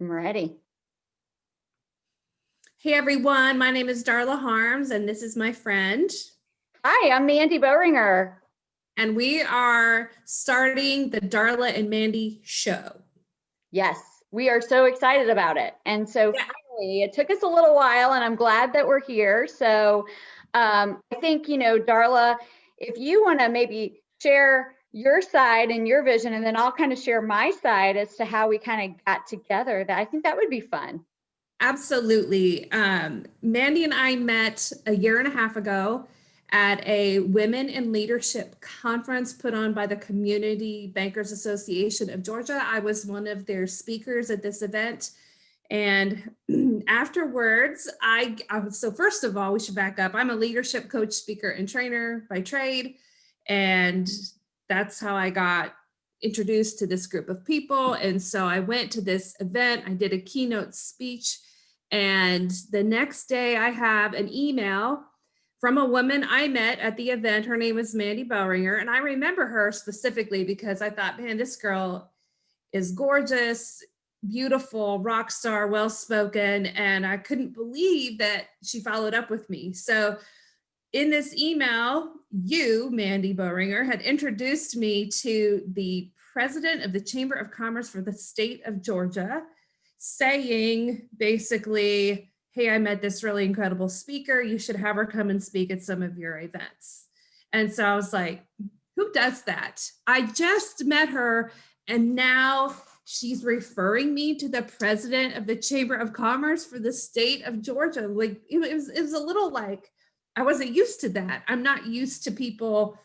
I'm ready. Hey everyone, my name is Darla Harms and this is my friend. Hi, I'm Mandi Boehringer. And we are starting the Darla and Mandi show. Yes, we are so excited about it. And so finally, it took us a little while and I'm glad that we're here. So I think, Darla, if you want to maybe share your side and your vision, and then I'll kind of share my side as to how we kind of got together, that I think that would be fun. Absolutely. Mandi and I met a year and a half ago at a Women in Leadership conference put on by the Community Bankers Association of Georgia. I was one of their speakers at this event. And afterwards, so first of all, we should back up. I'm a leadership coach, speaker, and trainer by trade. And that's how I got introduced to this group of people. And so I went to this event, I did a keynote speech. And the next day, I have an email from a woman I met at the event. Her name is Mandi Boehringer. And I remember her specifically because I thought, man, this girl is gorgeous, beautiful, rock star, well-spoken. And I couldn't believe that she followed up with me. So in this email, you, Mandi Boehringer, had introduced me to the president of the Chamber of Commerce for the state of Georgia, saying basically, hey, I met this really incredible speaker. You should have her come and speak at some of your events. And so I was like, who does that? I just met her and now she's referring me to the president of the Chamber of Commerce for the state of Georgia. Like it was a little like, I wasn't used to that. I'm not used to people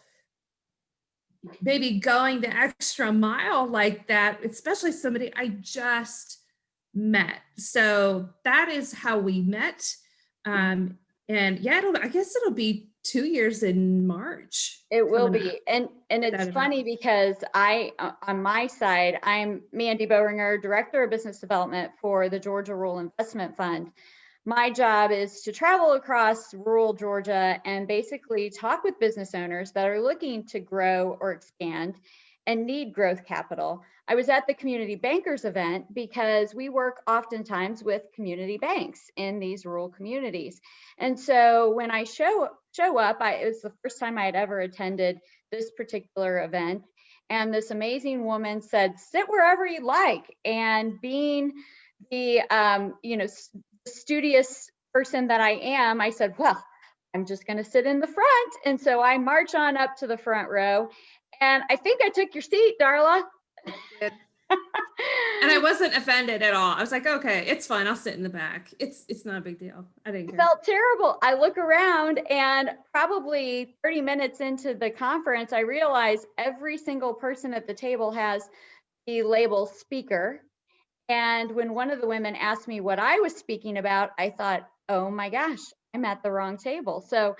maybe going the extra mile like that, especially somebody I just met. So that is how we met. And yeah, I guess it'll be 2 years in March. It will be. And it's funny because on my side, I'm Mandi Boehringer, Director of Business Development for the Georgia Rural Investment Fund. My job is to travel across rural Georgia and basically talk with business owners that are looking to grow or expand and need growth capital. I was at the Community Bankers event because we work oftentimes with community banks in these rural communities. And so when I show up, it was the first time I had ever attended this particular event. And this amazing woman said, sit wherever you like. And being the, studious person that I am, I said, well, I'm just going to sit in the front. And so I march on up to the front row. And I think I took your seat, Darla. And I wasn't offended at all. I was like, okay, it's fine. I'll sit in the back. It's not a big deal. I didn't care. I felt terrible. I look around and probably 30 minutes into the conference, I realized every single person at the table has the label speaker. And when one of the women asked me what I was speaking about, I thought, oh my gosh, I'm at the wrong table. So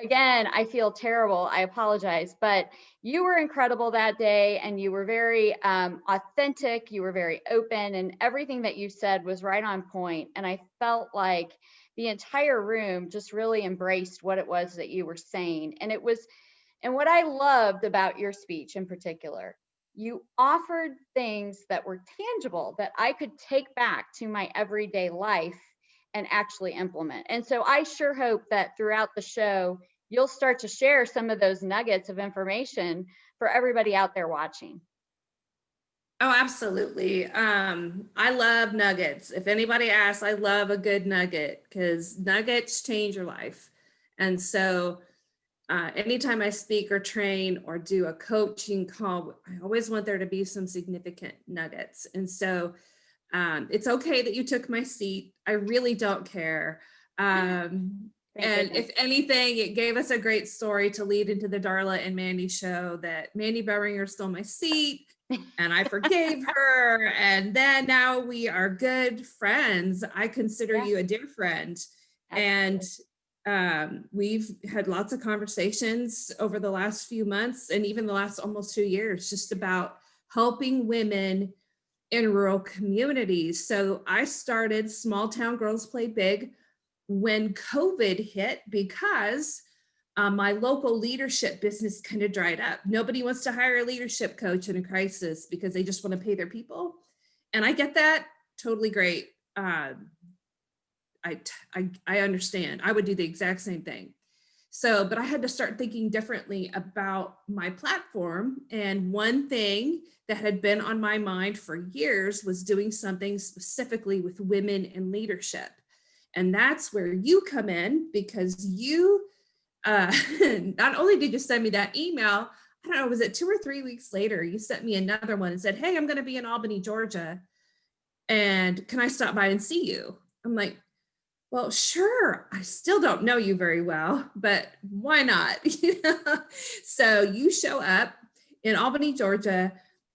again, I feel terrible. I apologize, but you were incredible that day and you were very authentic. You were very open and everything that you said was right on point. And I felt like the entire room just really embraced what it was that you were saying. And what I loved about your speech in particular, you offered things that were tangible that I could take back to my everyday life and actually implement. And so I sure hope that throughout the show, you'll start to share some of those nuggets of information for everybody out there watching. Oh, absolutely. I love nuggets. If anybody asks, I love a good nugget because nuggets change your life. And so anytime I speak or train or do a coaching call, I always want there to be some significant nuggets. And so it's okay that you took my seat. I really don't care. And if anything, it gave us a great story to lead into the Darla and Mandi show that Mandi Boehringer stole my seat and I forgave her. And then now we are good friends. I consider you a dear friend. Absolutely. And we've had lots of conversations over the last few months and even the last almost 2 years just about helping women in rural communities. So I started Small Town Girls Play Big when COVID hit because my local leadership business kind of dried up. Nobody wants to hire a leadership coach in a crisis because they just want to pay their people. And I get that totally great. I understand. I would do the exact same thing. So, but I had to start thinking differently about my platform. And one thing that had been on my mind for years was doing something specifically with women in leadership. And that's where you come in, because you not only did you send me that email, I don't know, was it 2 or 3 weeks later, you sent me another one and said, hey, I'm going to be in Albany, Georgia. And can I stop by and see you? I'm like, well, sure. I still don't know you very well, but why not? So you show up in Albany, Georgia,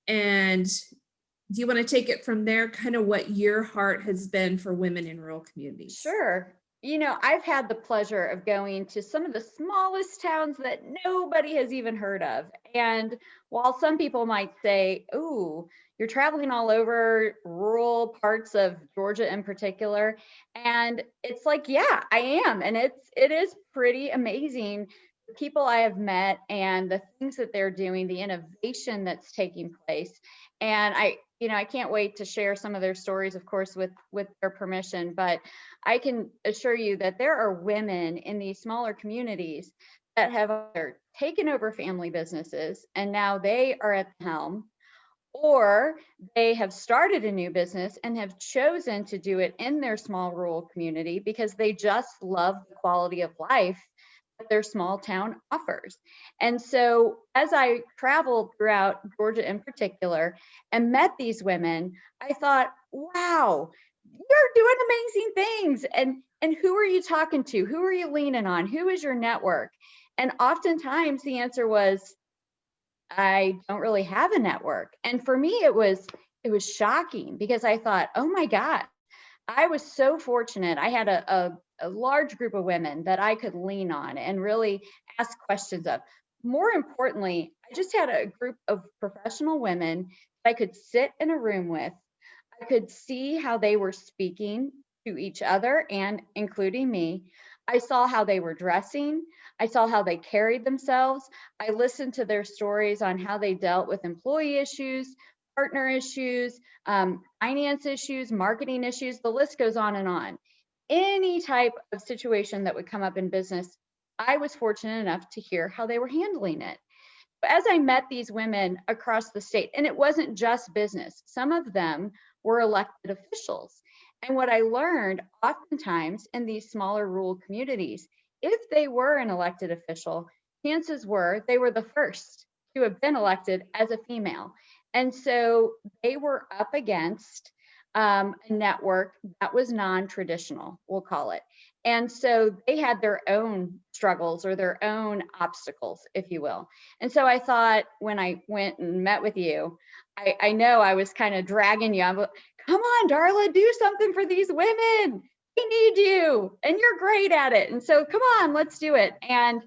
and do you want to take it from there, kind of what your heart has been for women in rural communities? Sure. I've had the pleasure of going to some of the smallest towns that nobody has even heard of. And while some people might say, "Oh, you're traveling all over rural parts of Georgia in particular," and it's like, yeah, I am. And it is pretty amazing the people I have met and the things that they're doing, the innovation that's taking place. And I can't wait to share some of their stories, of course, with their permission, but I can assure you that there are women in these smaller communities that have either taken over family businesses and now they are at the helm, or they have started a new business and have chosen to do it in their small rural community because they just love the quality of life that their small town offers. And so as I traveled throughout Georgia in particular and met these women, I thought, wow, you're doing amazing things. And who are you talking to? Who are you leaning on? Who is your network? And oftentimes the answer was, I don't really have a network. And for me, it was shocking because I thought, oh my God, I was so fortunate. I had a large group of women that I could lean on and really ask questions of. More importantly, I just had a group of professional women that I could sit in a room with. I could see how they were speaking to each other and including me. I saw how they were dressing. I saw how they carried themselves. I listened to their stories on how they dealt with employee issues, partner issues, finance issues, marketing issues. The list goes on and on. Any type of situation that would come up in business, I was fortunate enough to hear how they were handling it. As I met these women across the state, and it wasn't just business, some of them were elected officials. And what I learned oftentimes in these smaller rural communities, if they were an elected official, chances were they were the first to have been elected as a female. And so they were up against a network that was non-traditional, we'll call it. And so they had their own struggles or their own obstacles, if you will. And so I thought when I went and met with you, I know I was kind of dragging you. I'm like, come on, Darla, do something for these women. We need you and you're great at it. And so come on, let's do it. And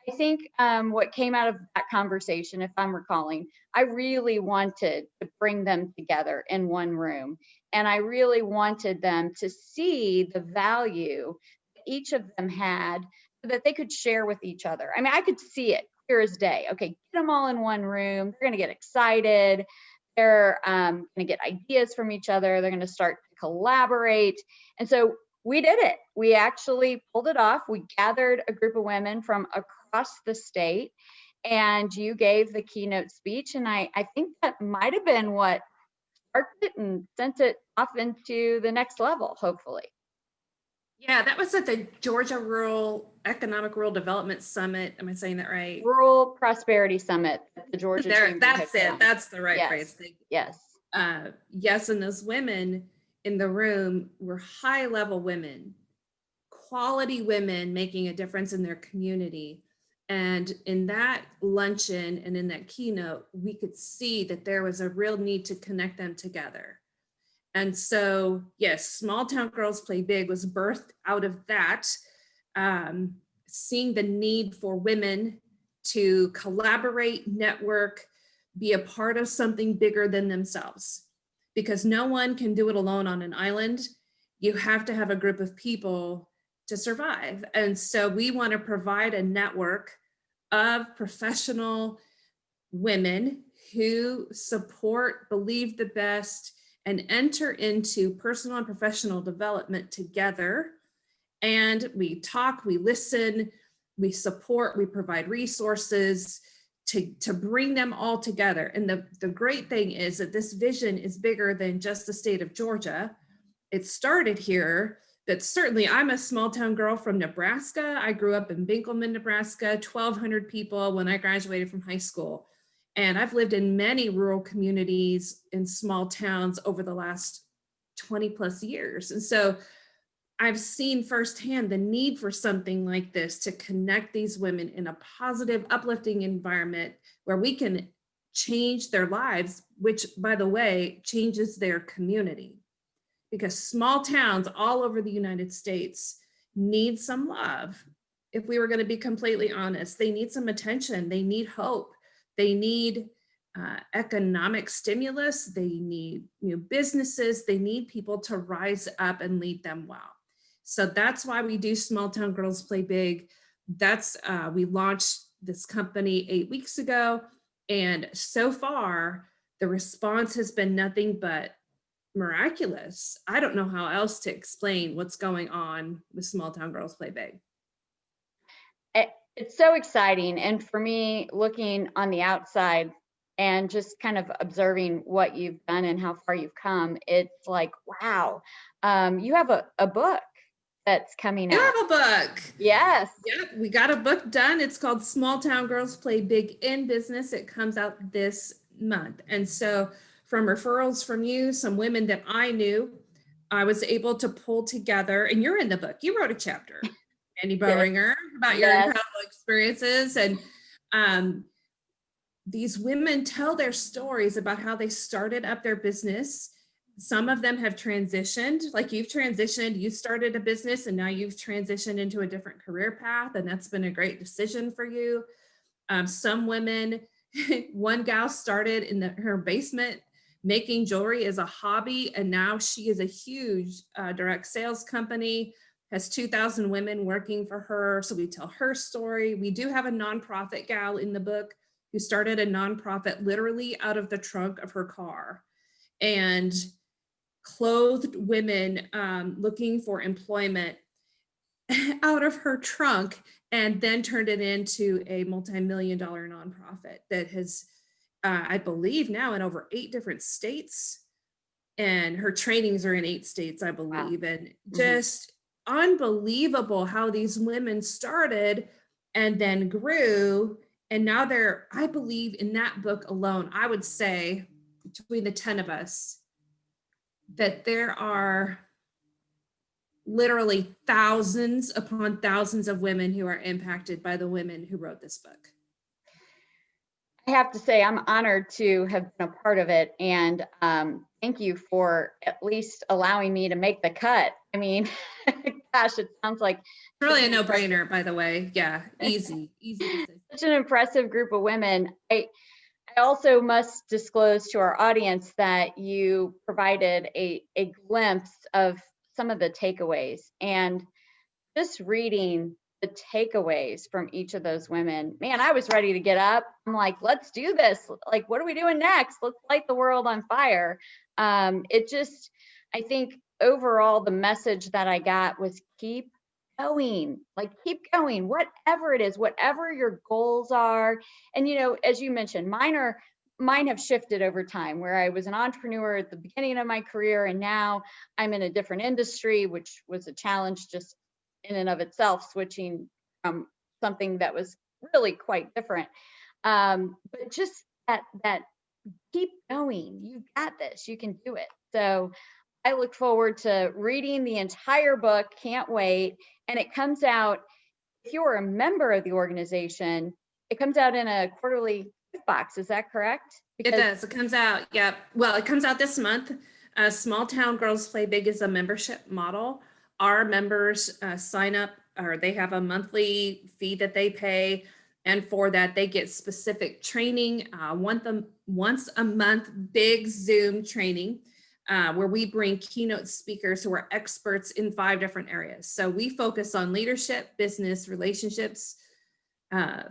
I think what came out of that conversation, if I'm recalling, I really wanted to bring them together in one room. And I really wanted them to see the value each of them had so that they could share with each other. I mean, I could see it clear as day. Okay, get them all in one room. They're going to get excited. They're going to get ideas from each other. They're going to start to collaborate. And so we did it. We actually pulled it off. We gathered a group of women from across the state, and you gave the keynote speech. And I think that might have been what sparked it and sent it off into the next level, hopefully. Yeah, that was at the Georgia Rural Development Summit. Am I saying that right? Rural Prosperity Summit, the Georgia Chamber. That's it. That's the right Yes. phrase. Yes. Yes, and those women in the room were high-level women, quality women making a difference in their community. And in that luncheon and in that keynote, we could see that there was a real need to connect them together. And so, yes, Small Town Girls Play Big was birthed out of that, seeing the need for women to collaborate, network, be a part of something bigger than themselves. Because no one can do it alone on an island. You have to have a group of people to survive. And so we want to provide a network of professional women who support, believe the best, and enter into personal and professional development together. And we talk, we listen, we support, we provide resources to bring them all together. And the great thing is that this vision is bigger than just the state of Georgia. It started here, but certainly I'm a small town girl from Nebraska. I grew up in Binkelman, Nebraska, 1,200 people when I graduated from high school. And I've lived in many rural communities in small towns over the last 20 plus years. And so I've seen firsthand the need for something like this to connect these women in a positive, uplifting environment where we can change their lives, which, by the way, changes their community. Because small towns all over the United States need some love. If we were going to be completely honest, they need some attention, they need hope, they need economic stimulus, they need new businesses, they need people to rise up and lead them well. So that's why we do Small Town Girls Play Big. That's we launched this company 8 weeks ago, and so far the response has been nothing but miraculous. I don't know how else to explain what's going on with Small Town Girls Play Big. It's so exciting. And for me, looking on the outside and just kind of observing what you've done and how far you've come, it's like, wow. You have a book that's coming out. You have a book. Yes. Yep, we got a book done. It's called Small Town Girls Play Big in Business. It comes out this month. And so from referrals from you, some women that I knew, I was able to pull together, and you're in the book. You wrote a chapter, Mandi Boehringer, about your incredible experiences. And these women tell their stories about how they started up their business. Some of them have transitioned, like you've transitioned, you started a business and now you've transitioned into a different career path. And that's been a great decision for you. Some women, one gal started in her basement making jewelry as a hobby. And now she is a huge direct sales company, has 2,000 women working for her. So we tell her story. We do have a nonprofit gal in the book who started a nonprofit literally out of the trunk of her car and clothed women looking for employment out of her trunk, and then turned it into a multi-million-dollar nonprofit that has, I believe now in over 8 different states, and her trainings are in 8 states, I believe. Wow. And just unbelievable how these women started and then grew. And now they're, I believe in that book alone, I would say between the 10 of us, that there are literally thousands upon thousands of women who are impacted by the women who wrote this book. I have to say, I'm honored to have been a part of it. And thank you for at least allowing me to make the cut. I mean, gosh, it sounds like it's really a no-brainer, by the way. Yeah, easy decision. Such an impressive group of women. I also must disclose to our audience that you provided a glimpse of some of the takeaways, and just reading the takeaways from each of those women, man, I was ready to get up. I'm like, let's do this. Like, what are we doing next? Let's light the world on fire. It just, I think overall, the message that I got was keep going, like keep going, whatever it is, whatever your goals are. And, you know, as you mentioned, mine have shifted over time, where I was an entrepreneur at the beginning of my career, and now I'm in a different industry, which was a challenge just in and of itself, switching from something that was really quite different. But just that keep going, you got this, you can do it. So I look forward to reading the entire book, can't wait. And it comes out, if you're a member of the organization, it comes out in a quarterly gift box, is that correct? It does, it comes out, yeah. Well, it comes out this month. Small Town Girls Play Big is a membership model. Our members sign up, or they have a monthly fee that they pay. And for that, they get specific training, once a month, big Zoom training, where we bring keynote speakers who are experts in 5 different areas. So we focus on leadership, business, relationships,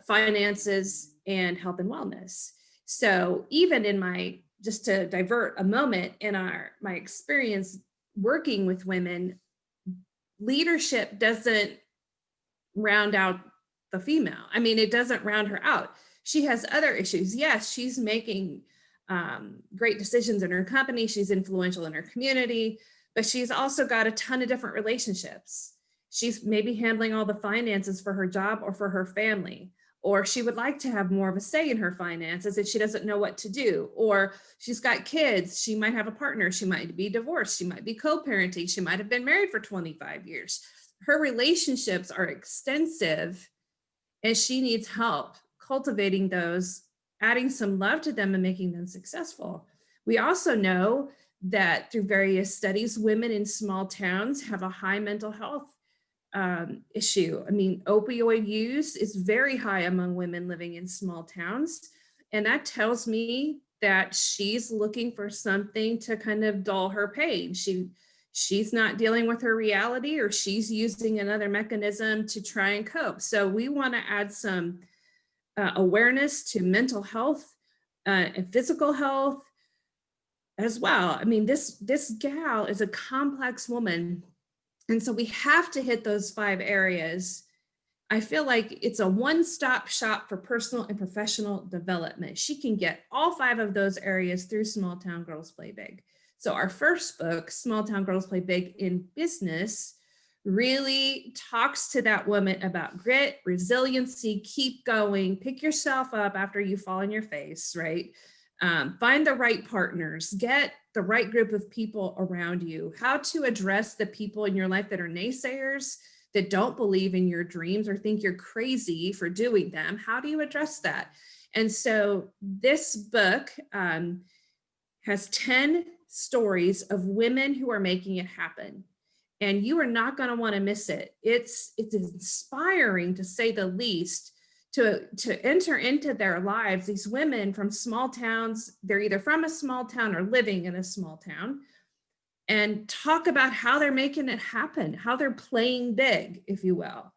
finances, and health and wellness. So even in my just to divert a moment, in my experience working with women, leadership doesn't round out the female. I mean, it doesn't round her out. She has other issues. Yes, she's making great decisions in her company. She's influential in her community, but she's also got a ton of different relationships. She's maybe handling all the finances for her job or for her family, or she would like to have more of a say in her finances and she doesn't know what to do, or she's got kids. She might have a partner. She might be divorced. She might be co-parenting. She might have been married for 25 years. Her relationships are extensive and she needs help cultivating those, adding some love to them and making them successful. We also know that through various studies, women in small towns have a high mental health issue. I mean, opioid use is very high among women living in small towns. And that tells me that she's looking for something to kind of dull her pain. She's not dealing with her reality, or she's using another mechanism to try and cope. So we want to add some awareness to mental health and physical health as well. I mean, this gal is a complex woman. And so we have to hit those 5 areas. I feel like it's a one-stop shop for personal and professional development. She can get all 5 of those areas through Small Town Girls Play Big. So our first book, Small Town Girls Play Big in Business, really talks to that woman about grit, resiliency, keep going, pick yourself up after you fall on your face, right? Find the right partners, get the right group of people around you, how to address the people in your life that are naysayers, that don't believe in your dreams or think you're crazy for doing them. How do you address that? And so this book has 10 stories of women who are making it happen. And you are not going to want to miss it. It's inspiring, to say the least, to enter into their lives. These women from small towns, they're either from a small town or living in a small town, and talk about how they're making it happen, how they're playing big, if you will.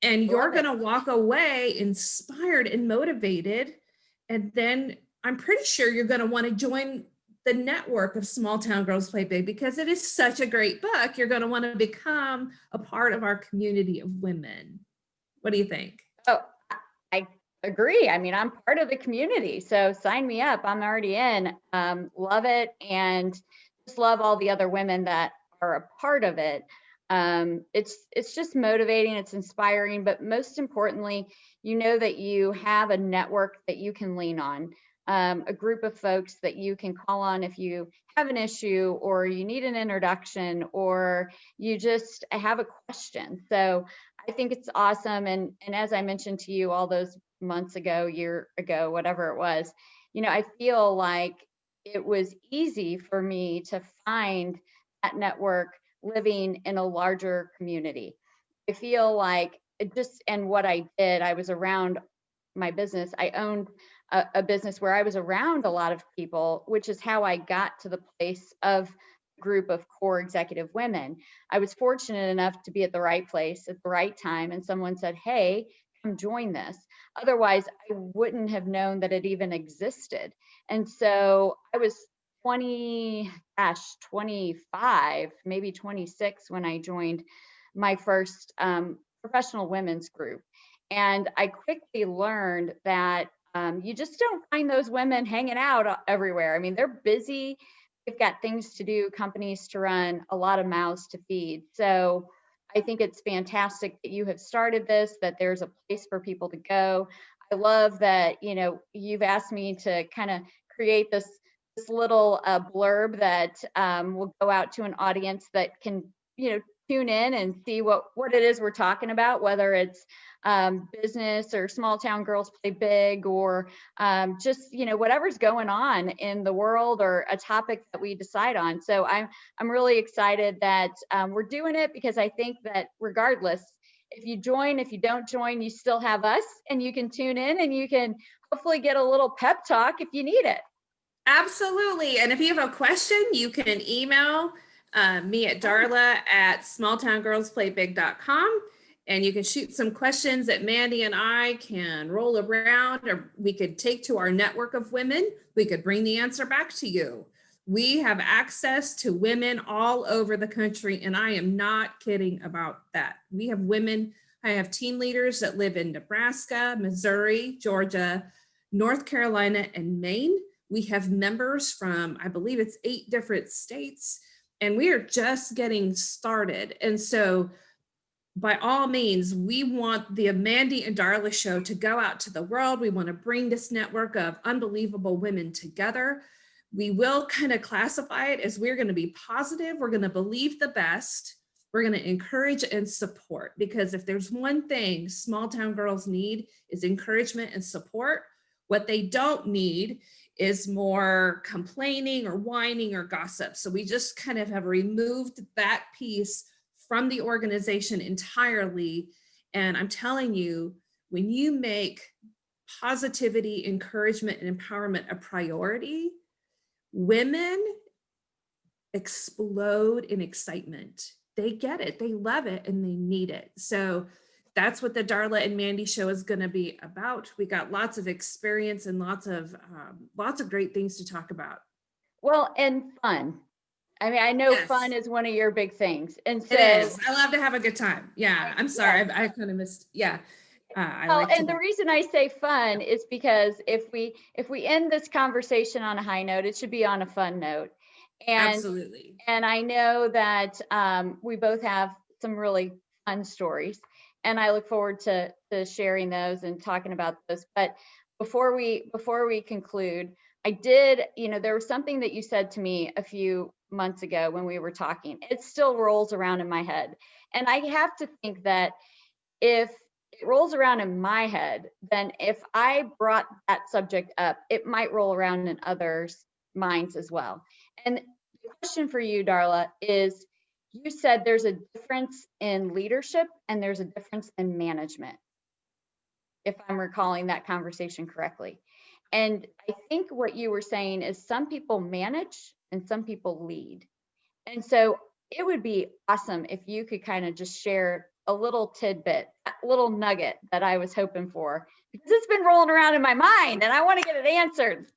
And you're going to walk away inspired and motivated. And then I'm pretty sure you're going to want to join the network of Small Town Girls Play Big, because it is such a great book. You're going to want to become a part of our community of women. What do you think? Oh, I agree. I mean, I'm part of the community, so sign me up. I'm already in. Love it, and just love all the other women that are a part of it. It's just motivating, it's inspiring, but most importantly, you know that you have a network that you can lean on, a group of folks that you can call on if you have an issue, or you need an introduction, or you just have a question. So I think it's awesome. And as I mentioned to you all those months ago, year ago, whatever it was, I feel like it was easy for me to find that network living in a larger community. I feel like and what I did, I was around my business. I owned a business where I was around a lot of people, which is how I got to the place of group of core executive women. I was fortunate enough to be at the right place at the right time, and someone said, "Hey, come join this." Otherwise, I wouldn't have known that it even existed. And so I was 25, maybe 26 when I joined my first professional women's group. And I quickly learned that you just don't find those women hanging out everywhere. I mean, they're busy. They've got things to do, companies to run, a lot of mouths to feed. So I think it's fantastic that you have started this, that there's a place for people to go. I love that, you've asked me to kind of create this little blurb that will go out to an audience that can, tune in and see what it is we're talking about, whether it's business or Small Town Girls Play Big, or just whatever's going on in the world, or a topic that we decide on. So I'm really excited that we're doing it, because I think that regardless, if you join, if you don't join, you still have us, and you can tune in and you can hopefully get a little pep talk if you need it. Absolutely. And if you have a question, you can email me at Darla at smalltowngirlsplaybig.com. And you can shoot some questions that Mandi and I can roll around, or we could take to our network of women. We could bring the answer back to you. We have access to women all over the country, and I am not kidding about that. We have women, I have team leaders that live in Nebraska, Missouri, Georgia, North Carolina, and Maine. We have members from, I believe it's 8 different states, and we are just getting started. And so by all means, we want the Mandi and Darla show to go out to the world. We want to bring this network of unbelievable women together. We will kind of classify it as we're going to be positive. We're going to believe the best. We're going to encourage and support, because if there's one thing small town girls need is encouragement and support. What they don't need is more complaining or whining or gossip. So we just kind of have removed that piece from the organization entirely. And I'm telling you, when you make positivity, encouragement, and empowerment a priority, women explode in excitement. They get it, they love it, and they need it. So that's what the Darla and Mandi show is going to be about. We got lots of experience and lots of great things to talk about. Well, and fun. I mean, I know Yes. fun is one of your big things. And so it is. I love to have a good time. Yeah. I'm sorry. I kind of missed. Yeah. The reason I say fun is because if we end this conversation on a high note, it should be on a fun note. And absolutely. And I know that we both have some really fun stories, and I look forward to sharing those and talking about those. But before we conclude, I did, there was something that you said to me a few months ago when we were talking. It still rolls around in my head. And I have to think that if it rolls around in my head, then if I brought that subject up, it might roll around in others' minds as well. And the question for you, Darla, is you said there's a difference in leadership and there's a difference in management, if I'm recalling that conversation correctly. And I think what you were saying is some people manage and some people lead. And so it would be awesome if you could kind of just share a little tidbit, a little nugget that I was hoping for, because it's been rolling around in my mind and I want to get it answered.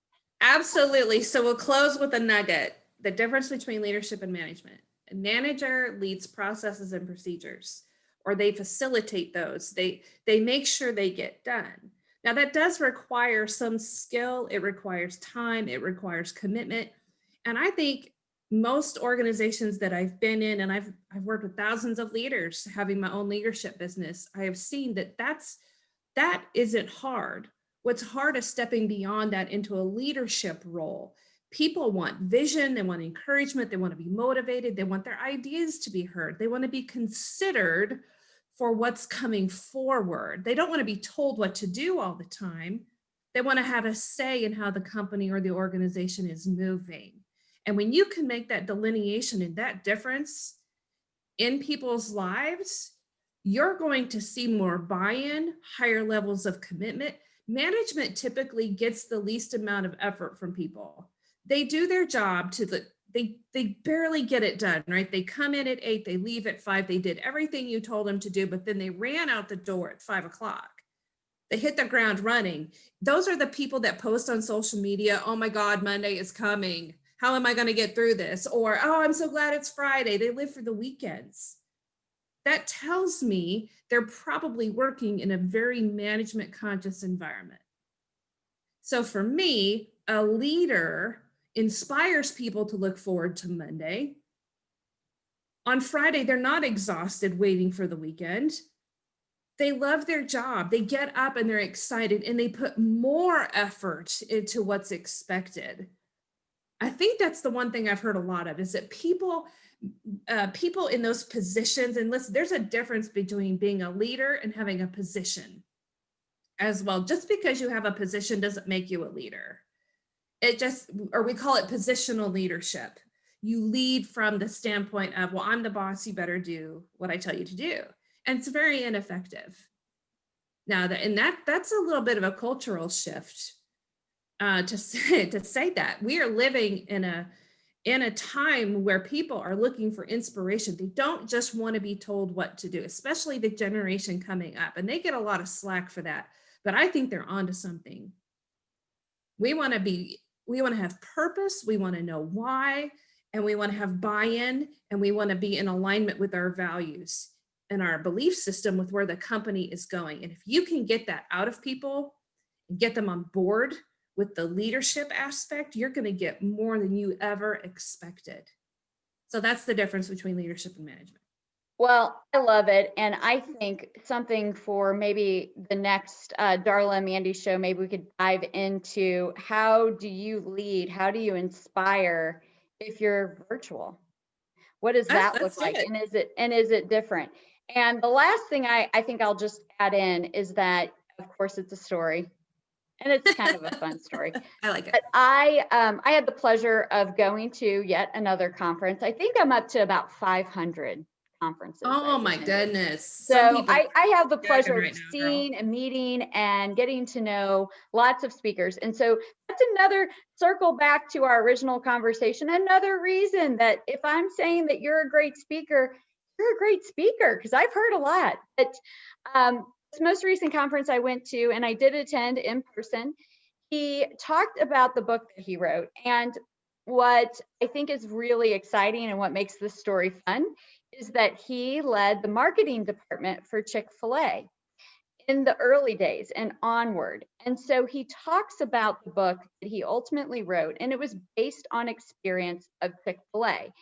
Absolutely. So we'll close with a nugget. The difference between leadership and management. A manager leads processes and procedures, or they facilitate those. They make sure they get done. Now that does require some skill. It requires time. It requires commitment. And I think most organizations that I've been in, and I've worked with thousands of leaders having my own leadership business, I have seen that isn't hard. What's hard is stepping beyond that into a leadership role. People want vision, they want encouragement, they want to be motivated, they want their ideas to be heard, they want to be considered for what's coming forward. They don't want to be told what to do all the time. They want to have a say in how the company or the organization is moving. And when you can make that delineation and that difference in people's lives, you're going to see more buy-in, higher levels of commitment. Management typically gets the least amount of effort from people. They do their job they barely get it done, right? They come in at 8, they leave at 5, they did everything you told them to do, but then they ran out the door at 5 o'clock. They hit the ground running. Those are the people that post on social media, oh my God, Monday is coming. How am I going to get through this? Or, oh, I'm so glad it's Friday. They live for the weekends. That tells me they're probably working in a very management conscious environment. So for me, a leader inspires people to look forward to Monday. On Friday, they're not exhausted waiting for the weekend. They love their job. They get up and they're excited and they put more effort into what's expected. I think that's the one thing I've heard a lot of, is that people in those positions, and listen, there's a difference between being a leader and having a position as well. Just because you have a position doesn't make you a leader. Or we call it positional leadership. You lead from the standpoint of, well, I'm the boss, you better do what I tell you to do. And it's very ineffective. Now, that's a little bit of a cultural shift to say that. We are living in in a time where people are looking for inspiration. They don't just want to be told what to do, especially the generation coming up, and they get a lot of slack for that. But I think they're onto something. We want to have purpose, we want to know why, and we want to have buy-in, and we want to be in alignment with our values and our belief system with where the company is going. And if you can get that out of people and get them on board with the leadership aspect, you're going to get more than you ever expected. So that's the difference between leadership and management. Well, I love it. And I think something for maybe the next Darla and Mandi show, maybe we could dive into how do you lead? How do you inspire if you're virtual? What does that Let's look do like? it. And is it different? And the last thing I think I'll just add in is that, of course, it's a story. And it's kind of a fun story. I like it. But I had the pleasure of going to yet another conference. I think I'm up to about 500 conferences. Oh my goodness. So I have the pleasure of right now, seeing and meeting and getting to know lots of speakers. And so that's another circle back to our original conversation. Another reason that if I'm saying that you're a great speaker, you're a great speaker, because I've heard a lot. But this most recent conference I went to, and I did attend in person, he talked about the book that he wrote. And what I think is really exciting and what makes this story fun is that he led the marketing department for Chick-fil-A in the early days and onward. And so he talks about the book that he ultimately wrote, and it was based on experience of Chick-fil-A.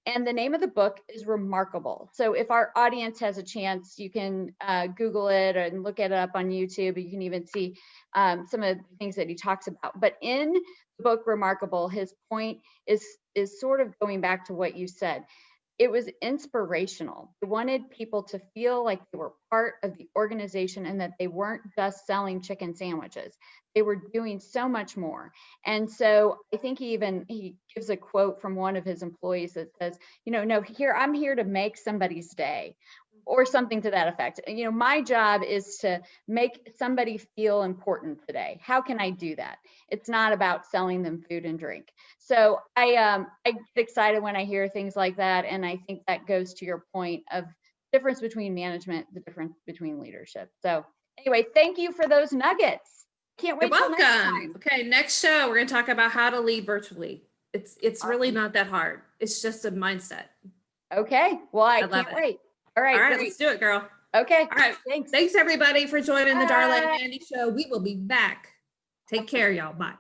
And the name of the book is Remarkable. So if our audience has a chance, you can Google it and look it up on YouTube. You can even see some of the things that he talks about. But in the book Remarkable, his point is sort of going back to what you said. It was inspirational. They wanted people to feel like they were part of the organization and that they weren't just selling chicken sandwiches. They were doing so much more. And so I think he gives a quote from one of his employees that says, no, I'm here to make somebody's day, or something to that effect. My job is to make somebody feel important today. How can I do that? It's not about selling them food and drink. So I get excited when I hear things like that. And I think that goes to your point of difference between management, the difference between leadership. So anyway, thank you for those nuggets. Can't wait. You're welcome. Okay, next show, we're going to talk about how to lead virtually. It's awesome. Really not that hard. It's just a mindset. Okay. Well, I can't wait. All right. All right, let's do it, girl. Okay. All right. Thanks everybody for joining the Darla and Mandi show. We will be back. Take care, y'all. Bye.